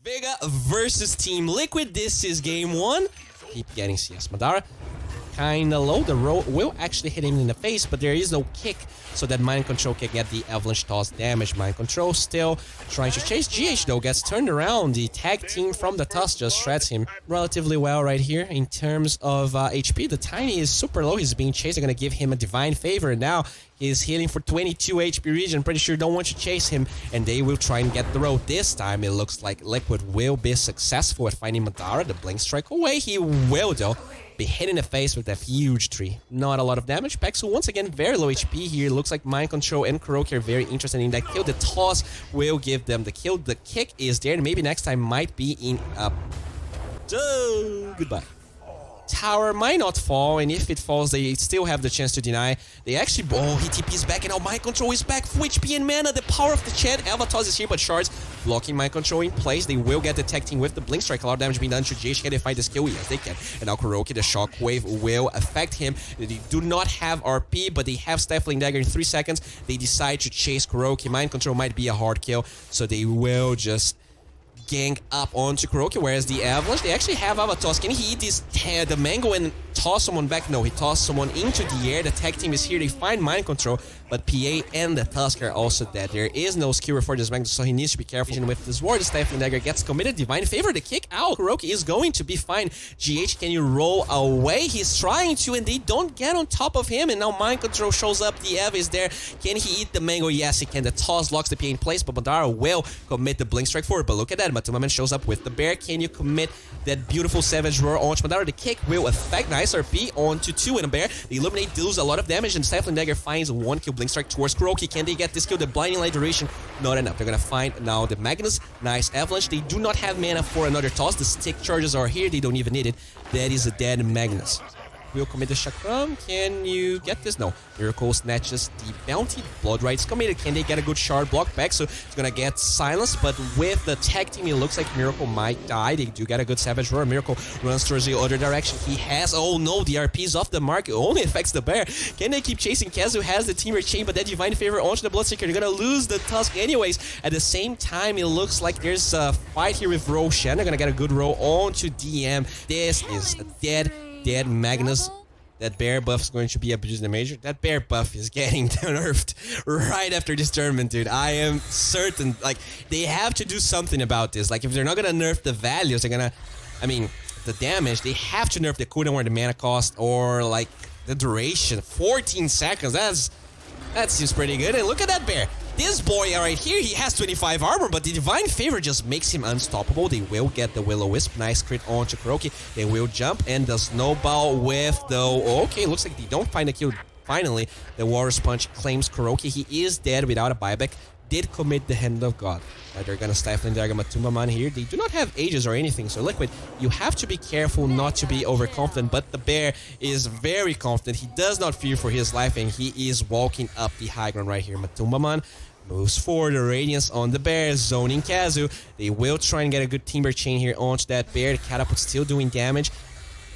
VEGA versus Team Liquid. This is game 1. Keep getting CS. Madara kinda low. The roll will actually hit him in the face, but there is no kick, so that Mind Control can get the avalanche toss damage. Mind Control still trying to chase. GH though gets turned around. The tag team from the toss just shreds him relatively well right here in terms of HP. The Tiny is super low. He's being chased. They're gonna give him a divine favor now. He's healing for 22 HP region. Pretty sure don't want to chase him, and they will try and get the road. This time it looks like Liquid will be successful at finding Madara. The blink strike away. He will though be hit in the face with that huge tree. Not a lot of damage. Pexu once again very low HP here. Looks like Mind Control and Kuroki are very interested in that kill. The toss will give them the kill. The kick is there, and maybe next time might be in up. Goodbye. Tower might not fall, and if it falls, they still have the chance to deny. They actually... Oh, he TP's back, and now Mind Control is back. Full HP and mana. The power of the Chad. Avatos is here, but Shards blocking Mind Control in place. They will get the tech team with the Blink Strike. A lot of damage being done to GH. Can they find the skill? Yes, they can. And now Kuroki, the Shockwave will affect him. They do not have RP, but they have Stifling Dagger in 3 seconds. They decide to chase Kuroki. Mind Control might be a hard kill, so they will just gang up onto Kuroki, whereas the Avalanche, they actually have Avatos. Can he eat this the mango and toss someone back? No, he tossed someone into the air. The tag team is here. They find Mind Control, but PA and the Tusk are also dead. There is no skill for this Magnus, so he needs to be careful. And with this ward, the Stifling Dagger gets committed. Divine Favor, the kick out. Kuroki is going to be fine. GH, can you roll away? He's trying to, and they don't get on top of him. And now Mind Control shows up. The Ev is there. Can he eat the mango? Yes, he can. The toss locks the PA in place, but Madara will commit the Blink Strike forward. But look at that. Matumaman shows up with the bear. Can you commit that beautiful Savage Roar onto Madara? The kick will affect. Nice RP onto 2 and a bear. The Illuminate deals a lot of damage, and Stifling Dagger finds 1 kill. Blink Strike towards Kuroki. Can they get this kill? The Blinding Light duration, not enough. They're gonna find now the Magnus. Nice Avalanche. They do not have mana for another toss. The stick charges are here. They don't even need it. That is a dead Magnus. Will commit the Chakram. Can you get this? No. Miracle snatches the bounty. Blood Right's committed. Can they get a good shard block back? So it's gonna get silenced, but with the tag team, it looks like Miracle might die. They do get a good Savage Roar. Miracle runs towards the other direction. He has... Oh no, the RP is off the mark. It only affects the bear. Can they keep chasing? Kazu has the teamer chain, but that Divine Favor onto the Bloodseeker. They're gonna lose the Tusk anyways. At the same time, it looks like there's a fight here with Roshan. They're gonna get a good roll onto DM. This is a dead Magnus. That bear buff is going to be abused in the major. That bear buff is getting nerfed right after this tournament, dude. I am certain, like, they have to do something about this. Like, if they're not gonna nerf the values, they're gonna, I mean, the damage, they have to nerf the cooldown or the mana cost or, like, the duration. 14 seconds, that seems pretty good. And look at that bear. This boy right here, he has 25 armor, but the Divine Favor just makes him unstoppable. They will get the Will-O-Wisp. Nice crit onto Kuroki. They will jump, and the Snowball with the... Okay, looks like they don't find a kill. Finally, the Warrior's Punch claims Kuroki. He is dead without a buyback. Did commit the Hand of God. They're gonna Stifling Dagger Matumaman here. They do not have ages or anything, so Liquid, you have to be careful not to be overconfident, but the bear is very confident. He does not fear for his life, and he is walking up the high ground right here. Matumaman moves forward, the Radiance on the bear, zoning Kazu. They will try and get a good Timber Chain here onto that bear. The Catapult still doing damage,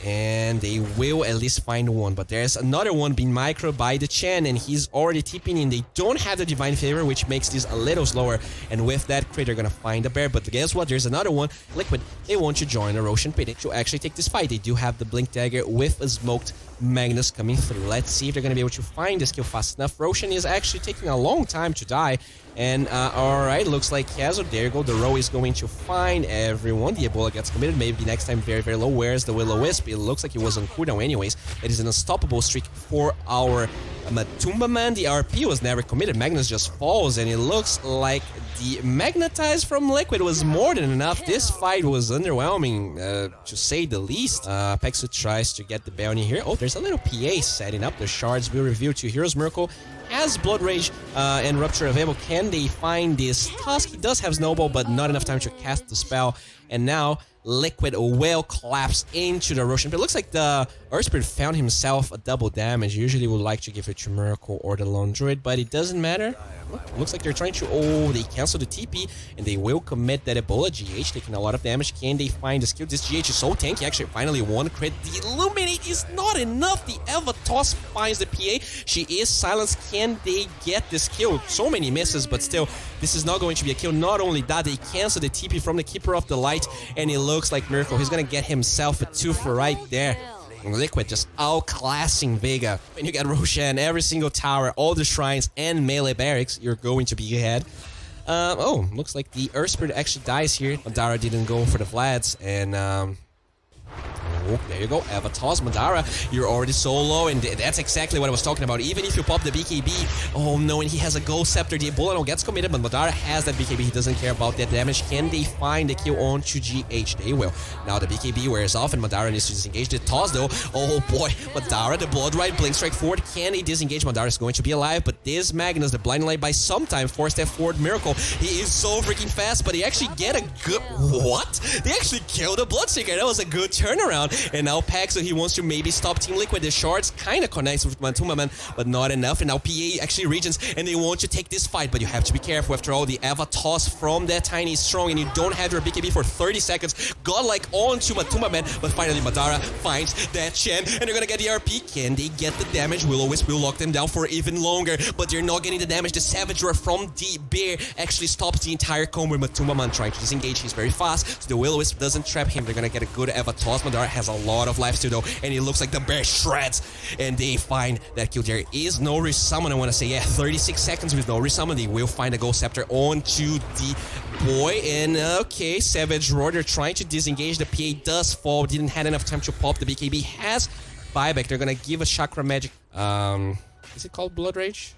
and they will at least find one. But there's another one being micro by the Chen, and he's already TPing in. They don't have the Divine Favor, which makes this a little slower. And with that crit, they're gonna find the bear. But guess what? There's another one. Liquid, they want to join the Roshan Pit to actually take this fight. They do have the Blink Dagger with a smoked Magnus coming through. Let's see if they're gonna be able to find this kill fast enough. Roshan is actually taking a long time to die. And alright, looks like Kazu, there you go. The row is going to find everyone. The Ebola gets committed. Maybe next time very, very low. Where's the Will-O-Wisp? It looks like it was on cooldown anyways. It is an unstoppable streak for our Matumbaman. The RP was never committed. Magnus just falls, and it looks like the Magnetize from Liquid was more than enough. This fight was underwhelming, to say the least. Pexu tries to get the bounty here. Oh, there's a little PA setting up. The shards will reveal 2 heroes. Miracle has Blood Rage and Rupture available. Can they find this Tusk? He does have Snowball, but not enough time to cast the spell. And now Liquid will collapse into the Roshan. But it looks like the Earth Spirit found himself a double damage. Usually would like to give it to Miracle or the Lone Druid, but it doesn't matter. Looks like they're trying to... Oh, they cancel the TP, and they will commit that Ebola. GH taking a lot of damage. Can they find the skill? This GH is so tanky. Actually, finally one crit. The Illuminate is not enough. The Eva Avatos finds the PA. She is silenced. Can they get this kill? So many misses, but still, this is not going to be a kill. Not only that, they cancel the TP from the Keeper of the Light, and it looks like Miracle. He's gonna get himself a 2-for right there. Liquid just outclassing VEGA. When you get Roshan, every single tower, all the shrines, and melee barracks, you're going to be ahead. Oh, looks like the Earth Spirit actually dies here. Madara didn't go for the Vlads, and oh, there you go, Avatos, Madara, you're already so low, and that's exactly what I was talking about. Even if you pop the BKB, oh no, and he has a Gold Scepter, the Ebola gets committed, but Madara has that BKB, he doesn't care about that damage. Can they find the kill onto GH? They will. Now the BKB wears off, and Madara needs to disengage. The toss though, oh boy, Madara, the Blood Ride, Blink Strike forward, can he disengage? Madara is going to be alive, but this Magnus, the Blinding Light by some time, 4-step forward Miracle, he is so freaking fast, but he actually get a good, what? They actually killed the Bloodseeker, that was a good turnaround. And now Paxo, he wants to maybe stop Team Liquid. The shards kind of connects with Matuma, but not enough. And now PA actually regens, and they want to take this fight, but you have to be careful. After all, the Avatos from that tiny is strong, and you don't have your BKB for 30 seconds. Godlike onto Matuma, but finally Madara finds that Chen, and they're gonna get the RP. Can they get the damage? Will-O-Wisp will lock them down for even longer, but they're not getting the damage. The Savage Roar from the Bear actually stops the entire combo. Matuma trying to disengage. He's very fast, so the Will-O-Wisp doesn't trap him. They're gonna get a good Avatos. Madara has a lot of life still though, and it looks like the Bear shreds, and they find that kill. There is no resummon, I want to say. Yeah, 36 seconds with no resummon. They will find a Gold Scepter onto the boy, and okay, Savage Roar, they're trying to disengage. The PA does fall, didn't have enough time to pop. The BKB has buyback. They're gonna give a Chakra Magic. Is it called Blood Rage?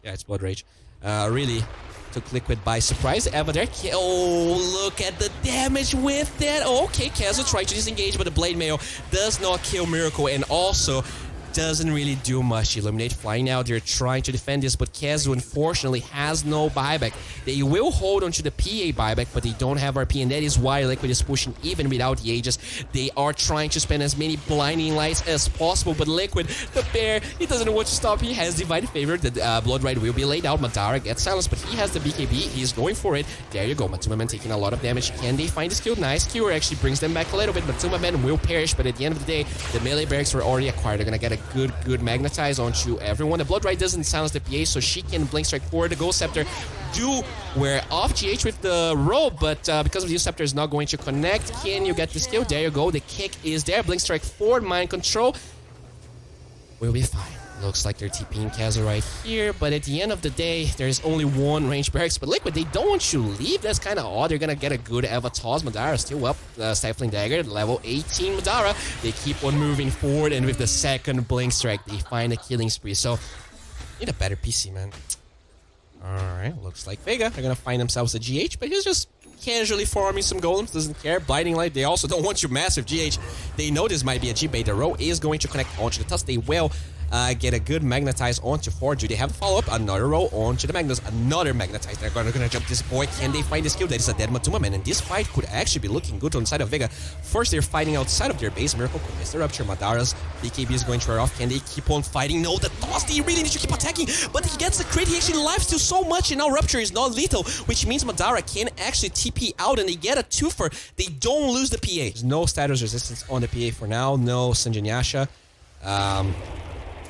Yeah, it's Blood Rage. Really took Liquid by surprise. Eva there. Oh, look at the damage with that. Okay, Kazu tried to disengage, but the Blade Mail does not kill Miracle, and also doesn't really do much. Illuminate flying out. They're trying to defend this, but Kazu unfortunately has no buyback. They will hold onto the PA buyback, but they don't have RP, and that is why Liquid is pushing even without the Aegis. They are trying to spend as many blinding lights as possible, but Liquid, the Bear, he doesn't know what to stop. He has Divided Favor. The Blood Ride will be laid out. Madara gets silenced, but he has the BKB. He's going for it. There you go. Matuma taking a lot of damage. Can they find this kill? Nice. Cure actually brings them back a little bit. Matuma will perish, but at the end of the day, the melee barracks were already acquired. They're gonna get a good magnetize onto everyone. The Blood Ride doesn't silence the PA, so she can Blink Strike forward. The Gold Scepter do wear off GH with the rope, but because of the Scepter is not going to connect. Can you get this kill? There you go. The kick is there. Blink Strike forward. Mind Control will be fine. Looks like they're TPing Kazu right here, but at the end of the day, there's only one range barracks. But Liquid, they don't want you to leave. That's kind of odd. They're gonna get a good Avatos. Madara still up. Stifling Dagger, level 18 Madara. They keep on moving forward, and with the second Blink Strike, they find a killing spree. So, need a better PC, man. Alright, looks like VEGA. They're gonna find themselves a GH, but he's just casually farming some golems, doesn't care. Blinding Light, they also don't want you massive GH. They know this might be a G-bait. The row is going to connect onto the tusk. They will get a good magnetize onto Forge. Do they have a follow-up? Another row onto the Magnus. Another magnetize. They're gonna jump this boy. Can they find this kill? That is a dead Matuma, man. And this fight could actually be looking good on the side of VEGA. First, they're fighting outside of their base. Miracle could miss the Rupture. Madara's BKB is going to wear off. Can they keep on fighting? No, the toss. They really need to keep attacking. But he gets the crit. He actually lifesteals so much, and now Rupture is not lethal, which means Madara can actually TP out, and they get a 2-for. They don't lose the PA. There's no status resistance on the PA for now. No Sanjanyasha.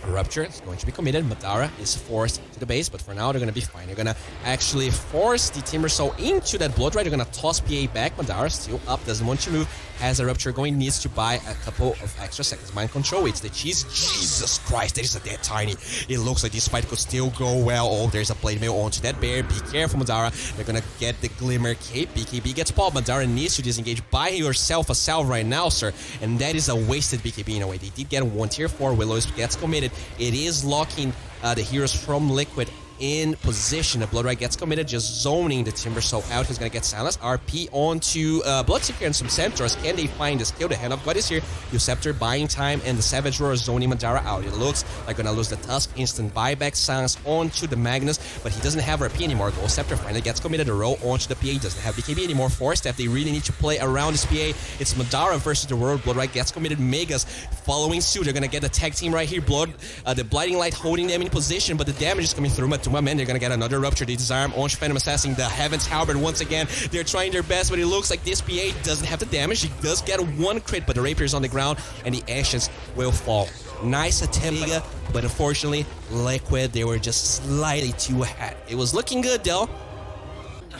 Rupture is going to be committed. Madara is forced to the base, but for now they're going to be fine. They're going to actually force the Timbersaw into that Blood Ride. They're going to toss PA back. Madara still up, doesn't want to move. Has a Rupture going, needs to buy a couple of extra seconds. Mind Control, it's the cheese. Jesus Christ, that is a dead tiny. It looks like this fight could still go well. Oh, there's a Blade Mail onto that Bear. Be careful, Madara. They're going to get the Glimmer Cape. BKB gets popped. Madara needs to disengage. Buy yourself a salve right now, sir. And that is a wasted BKB in a way. They did get one tier 4. Will-O-Wisp gets committed. It is locking the heroes from Liquid in position. The Blood Ride gets committed, just zoning the Timbersaw out. He's gonna get silenced. RP onto Bloodseeker and some Centaurs. Can they find this kill? The Hand of God is here. Scepter buying time, and the Savage Roar zoning Madara out. It looks like gonna lose the Tusk. Instant buyback. Silence onto the Magnus, but he doesn't have RP anymore. Gold Scepter finally gets committed. The row onto the PA. He doesn't have BKB anymore. 4-step. They really need to play around this PA. It's Madara versus the world. Blood Ride gets committed. Megas following suit. They're gonna get the tag team right here. The Blinding Light holding them in position, but the damage is coming through. Matuma Man, they're gonna get another rupture. They disarm Onch Phantom Assassin, the Heaven's Halberd once again. They're trying their best, but it looks like this PA doesn't have the damage. He does get one crit, but the Rapier's on the ground, and the Ashes will fall. Nice attempt, VEGA, but unfortunately, Liquid, they were just slightly too ahead. It was looking good, though.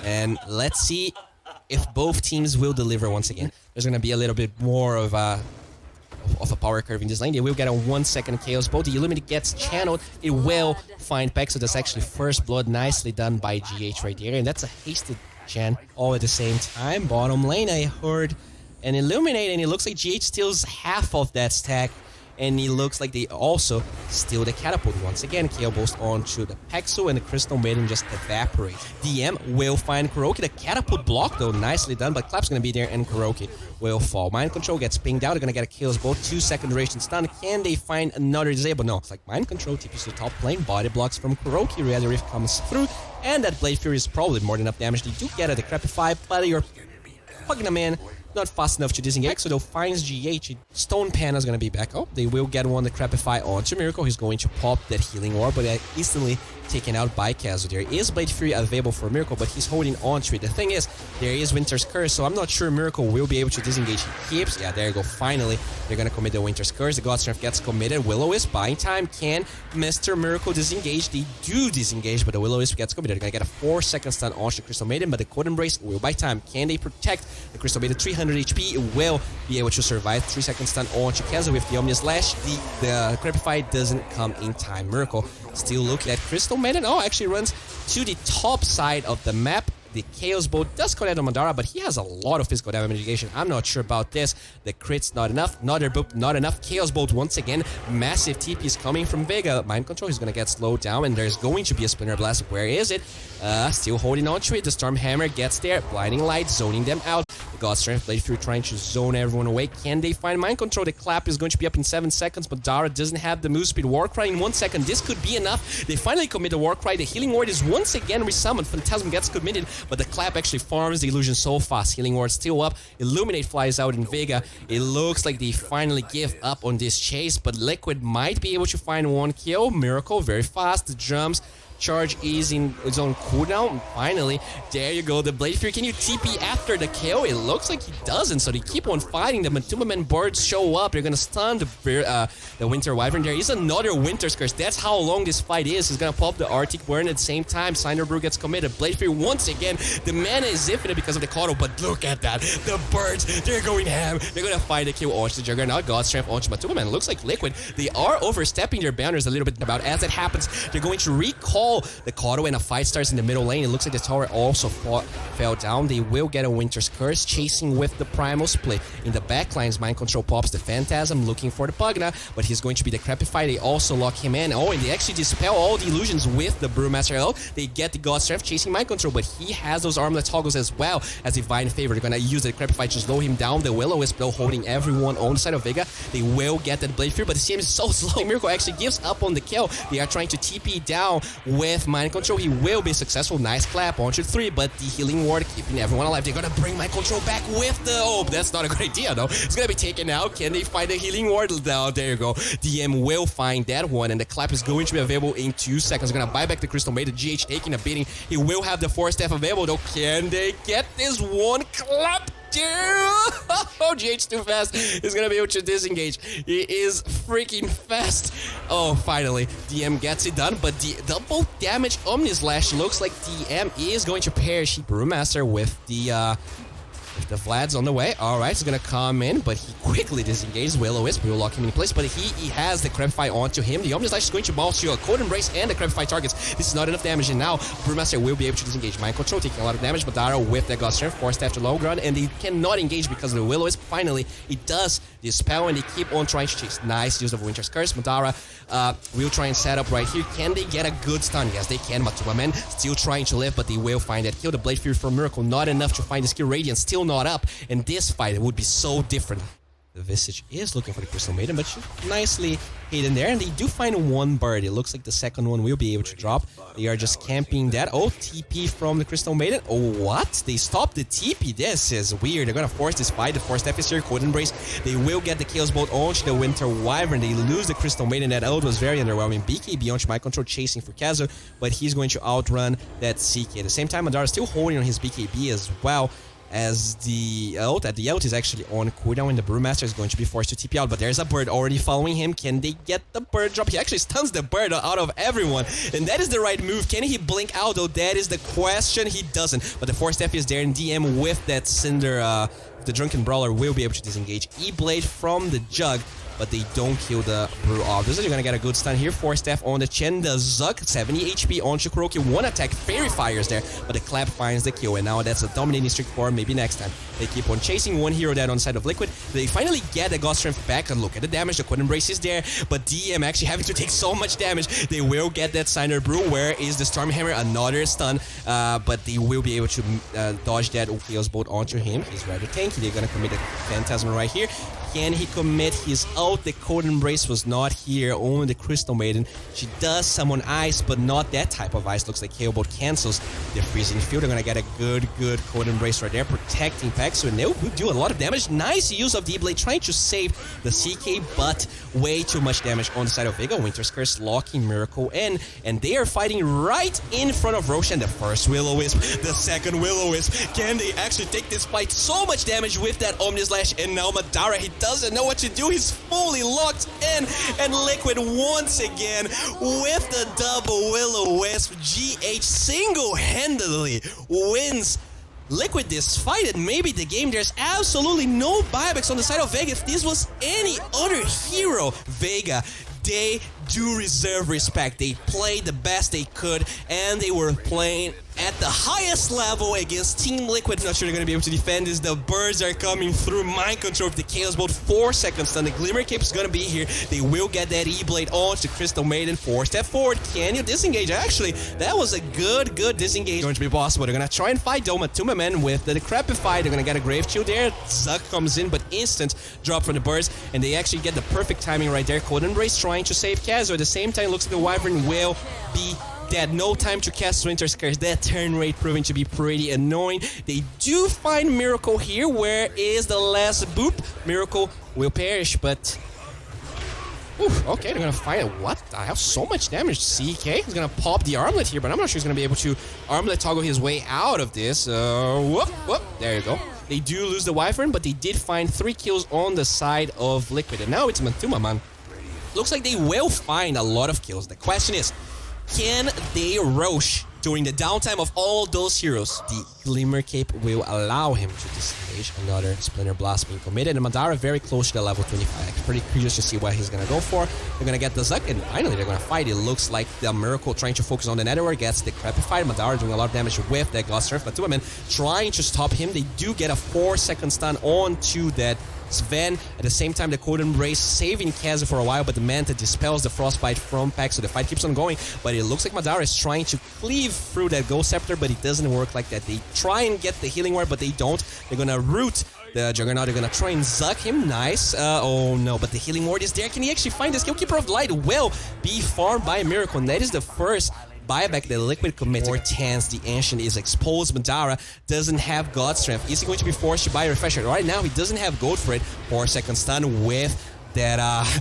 And let's see if both teams will deliver once again. There's gonna be a little bit more of a power curve in this lane. They will get a 1 second Chaos Bolt. The Illuminate gets channeled. It will find Peck, so that's actually first blood. Nicely done by GH right there. And that's a hasted Gen all at the same time. Bottom lane, I heard an Illuminate, and it looks like GH steals half of that stack. And it looks like they also steal the Catapult once again. KO Boost onto the Pexel, and the Crystal Maiden just evaporates. DM will find Kuroki. The Catapult block, though, nicely done, but Clap's gonna be there, and Kuroki will fall. Mind Control gets pinged out. They're gonna get a Chaos Bolt, 2 second duration stun. Can they find another disable? No, it's like Mind Control, TPs to top lane, body blocks from Kuroki. Red Rift comes through, and that Blade Fury is probably more than enough damage. They do get a Decrepify, but you're plugging them in. Not fast enough to disengage, so they'll find GH. Stone Panda's gonna be back. Oh, they will get one Decrepify onto Miracle. He's going to pop that Healing Orb, but instantly taken out by Kazu. There is Blade Fury available for Miracle, but he's holding on to it. The thing is, there is Winter's Curse, so I'm not sure Miracle will be able to disengage. He keeps, yeah, there you go, finally, they're gonna commit the Winter's Curse. The God Strength gets committed. Will-O-Wisp buying time. Can Mr. Miracle disengage? They do disengage, but the Will-O-Wisp gets committed. They're gonna get a 4 second stun on the Crystal Maiden, but the Code Embrace will buy time. Can they protect the Crystal Maiden? 300 HP, it will be able to survive. 3 second stun on Kazu with the Omnius Lash. The Crepify doesn't come in time. Miracle still looking at Crystal Maiden. Oh, actually runs to the top side of the map. The Chaos Bolt does connect on Madara, but he has a lot of physical damage mitigation. I'm not sure about this. The crit's not enough. Another boop, not enough. Chaos Bolt once again. Massive TP is coming from VEGA. Mind Control is going to get slowed down, and there's going to be a Splinter Blast. Where is it? Still holding on to it. The Storm Hammer gets there. Blinding Light, zoning them out. The God Strength Blade Through trying to zone everyone away. Can they find Mind Control? The clap is going to be up in 7 seconds, but Dara doesn't have the move speed. Warcry in 1 second. This could be enough. They finally commit the Warcry. The Healing Ward is once again resummoned. Phantasm gets committed, but the clap actually farms the illusion so fast. Healing Ward still up. Illuminate flies out in VEGA. It looks like they finally give up on this chase, but Liquid might be able to find one kill. Miracle very fast. The drums charge is in its own cooldown. Finally, there you go. The Blade Fury. Can you TP after the kill? It looks like he doesn't, so they keep on fighting. The Matuma Man birds show up. They're gonna stun the Winter Wyvern. There is another Winter's Curse. That's how long this fight is. He's gonna pop the Arctic Burn at the same time. Cinderbrew gets committed. Blade Fury once again. The mana is infinite because of the Kodo, but look at that. The birds, they're going ham. They're gonna find the kill onto the Juggernaut. God Strength onto Matuma Man. Looks like Liquid, they are overstepping their boundaries a little bit. About as it happens, they're going to recall the Kodo, and a fight starts in the middle lane. It looks like the tower also fell down. They will get a Winter's Curse, chasing with the Primal Split. In the backlines, Mind Control pops the Phantasm, looking for the Pugna, but he's going to be the Crepify. They also lock him in. Oh, and they actually dispel all the illusions with the Brewmaster. Oh, they get the God Strength chasing Mind Control, but he has those armlet toggles as well as Divine Favor. They're gonna use the Crepify to slow him down. The Will-O-Wisp though holding everyone on the side of VEGA. They will get that Blade Fury, but the CM is so slow. Miracle actually gives up on the kill. They are trying to TP down with Mind Control. He will be successful. Nice clap onto 3, but the Healing Ward keeping everyone alive. They're gonna bring Mind Control back with the... Oh, that's not a good idea though. It's gonna be taken out. Can they find the Healing Ward? No, there you go. DM will find that one, and the clap is going to be available in 2 seconds. They're gonna buy back the Crystal Maiden. GH taking a beating. He will have the 4 staff available though. Can they get this one clap? Oh, GH too fast. He's gonna be able to disengage. He is freaking fast. Oh, finally, DM gets it done, but the double damage Omni Slash looks like DM is going to perish Brewmaster with the Vlad's on the way. Alright, he's gonna come in, but he quickly disengages. Will-O-Wisp will lock him in place, but he has the Crepify onto him. The Omnislash is going to bounce to a Code Embrace and the Crepify targets. This is not enough damage, and now Brewmaster will be able to disengage. Mind Control taking a lot of damage, but Dara with the God Strength, 4 staff to low ground, and they cannot engage because of the Will-O-Wisp. Finally, it does dispel, and they keep on trying to chase. Nice use of Winter's Curse. Madara will try and set up right here. Can they get a good stun? Yes, they can. Matuma Man still trying to live, but they will find that kill. The Blade Fury from Miracle, not enough to find the skill. Radiant still not up, and this fight would be so different. The Visage is looking for the Crystal Maiden, but she's nicely hidden there. And they do find one bird. It looks like the second one will be able to drop. They are just camping that. Oh, TP from the Crystal Maiden. Oh, what? They stopped the TP. This is weird. They're going to force this fight. The force step is here. Cold Embrace. They will get the Chaos Bolt onto the Winter Wyvern. They lose the Crystal Maiden. That ult was very underwhelming. BKB onto my control, chasing for Kazu, but he's going to outrun that CK. At the same time, Madara is still holding on his BKB as well, as the ult is actually on cooldown, and the Brewmaster is going to be forced to TP out. But there's a bird already following him. Can they get the bird drop? He actually stuns the bird out of everyone, and that is the right move. Can he blink out though? That is the question. He doesn't, but the Force Staff is there, and DM with that Cinder, the Drunken Brawler will be able to disengage. E-Blade from the Jug, but they don't kill the Brew off. This is gonna get a good stun here. Force Staff on the Chen. The Zuck, 70 HP on Shikuroki. One attack, Fairy Fires there, but the Clap finds the kill, and now that's a dominating streak for maybe next time. They keep on chasing. One hero dead on the side of Liquid. They finally get the God Strength back, and look at the damage. The Cold Embrace is there, but DM actually having to take so much damage. They will get that Cinder Brew. Where is the Stormhammer? Another stun, but they will be able to dodge that Chaos Bolt onto him. He's rather tanky. They're gonna commit a Phantasm right here. Can he commit his ult? The Cold Embrace was not here, only the Crystal Maiden. She does summon ice, but not that type of ice. Looks like KO Bolt cancels the freezing field. They're gonna get a good Cold Embrace right there, protecting Paxu, and they will do a lot of damage. Nice use of the blade, trying to save the CK, but way too much damage on the side of VEGA. Winter's Curse locking Miracle in, and they are fighting right in front of Roshan. The first Will-O-Wisp, the second Will-O-Wisp. Can they actually take this fight? So much damage with that Omni Slash, and now Madara, he doesn't know what to do. He's fully locked in, and Liquid once again with the double Will-O-Wisp. GH single-handedly wins Liquid this fight, and maybe the game. There's absolutely no buybacks on the side of VEGA. If this was any other hero, VEGA, they do reserve respect. They played the best they could, and they were playing at the highest level against Team Liquid. Not sure they're going to be able to defend this. The birds are coming through. Mind control of the Chaos Bolt. 4 seconds stun. The Glimmer Cape is going to be here. They will get that E-Blade on to Crystal Maiden. 4 step forward. Can you disengage? Actually, that was a good disengage. Going to be possible. They're going to try and fight Doma Tumaman with the Decrepify. They're going to get a Grave Shield there. Zuck comes in, but instant drop from the birds, and they actually get the perfect timing right there. Cold Embrace trying to save Kazu. At the same time, looks like the Wyvern will be dead. No time to cast Winter's Curse. That turn rate proving to be pretty annoying. They do find Miracle here. Where is the last boop? Miracle will perish, but... Oof, okay, they're gonna find it. What? I have so much damage. CK is gonna pop the armlet here, but I'm not sure he's gonna be able to armlet toggle his way out of this. Whoop. There you go. They do lose the Wyvern, but they did find 3 kills on the side of Liquid, and now it's Matuma, man. Looks like they will find a lot of kills. The question is, can they Roche during the downtime of all those heroes? The Glimmer Cape will allow him to disengage. Another Splinter Blast being committed, and Madara very close to the level 25. I'm pretty curious to see what he's gonna go for. They're gonna get the Zuck, and finally they're gonna fight. It looks like the Miracle trying to focus on the Netherworld gets the Decrepified. Madara doing a lot of damage with that God Strength, but Tumaman trying to stop him. They do get a 4-second stun onto that Sven. At the same time, the Cold Embrace saving Kazu for a while, but the Manta dispels the Frostbite from Pack, so the fight keeps on going. But it looks like Madara is trying to cleave through that Ghost Scepter, but it doesn't work like that. They try and get the Healing Ward, but they don't. They're gonna root the Juggernaut. They're gonna try and Zuck him. Nice. Oh no, but the Healing Ward is there. Can he actually find the Skillkeeper of Light? Will be farmed by Miracle, and that is the first buyback the Liquid commits. Hortense, the Ancient, is exposed. Madara doesn't have God Strength. Is he going to be forced to buy a Refresher? Right now, he doesn't have gold for it. 4-second stun with that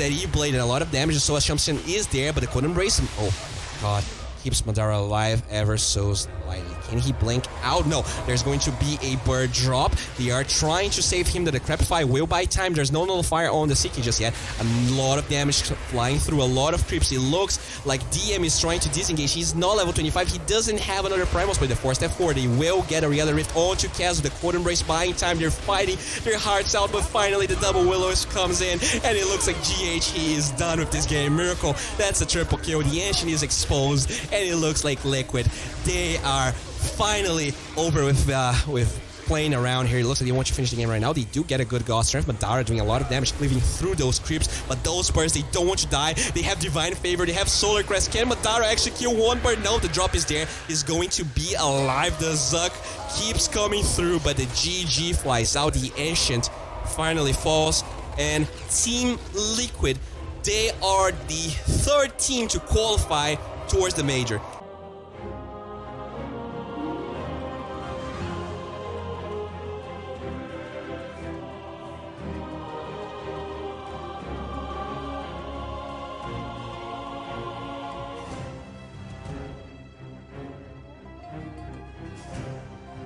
E-Blade and a lot of damage. So Assumption is there, but the Cold Embrace, oh my god, keeps Madara alive ever so slightly. Can he blink out? No, there's going to be a bird drop. They are trying to save him. The Decrepify will buy time. There's no nullifier on the CK just yet. A lot of damage flying through, a lot of creeps. It looks like DM is trying to disengage. He's not level 25. He doesn't have another Primals, but the 4-step forward, they will get a Reality Rift onto Kazu. The Cold Embrace buying time. They're fighting their hearts out, but finally the double Will-O-Wisp comes in, and it looks like GH, he is done with this game. Miracle, that's a triple kill. The Ancient is exposed, and it looks like Liquid, they are finally over with playing around here. It looks like they want to finish the game right now. They do get a good God Strength. Madara doing a lot of damage, cleaving through those creeps, but those birds, they don't want to die. They have Divine Favor, they have Solar Crest. Can Madara actually kill one bird? No, the drop is there. He's going to be alive. The Zuck keeps coming through, but the GG flies out. The Ancient finally falls. And Team Liquid, they are the third team to qualify towards the major.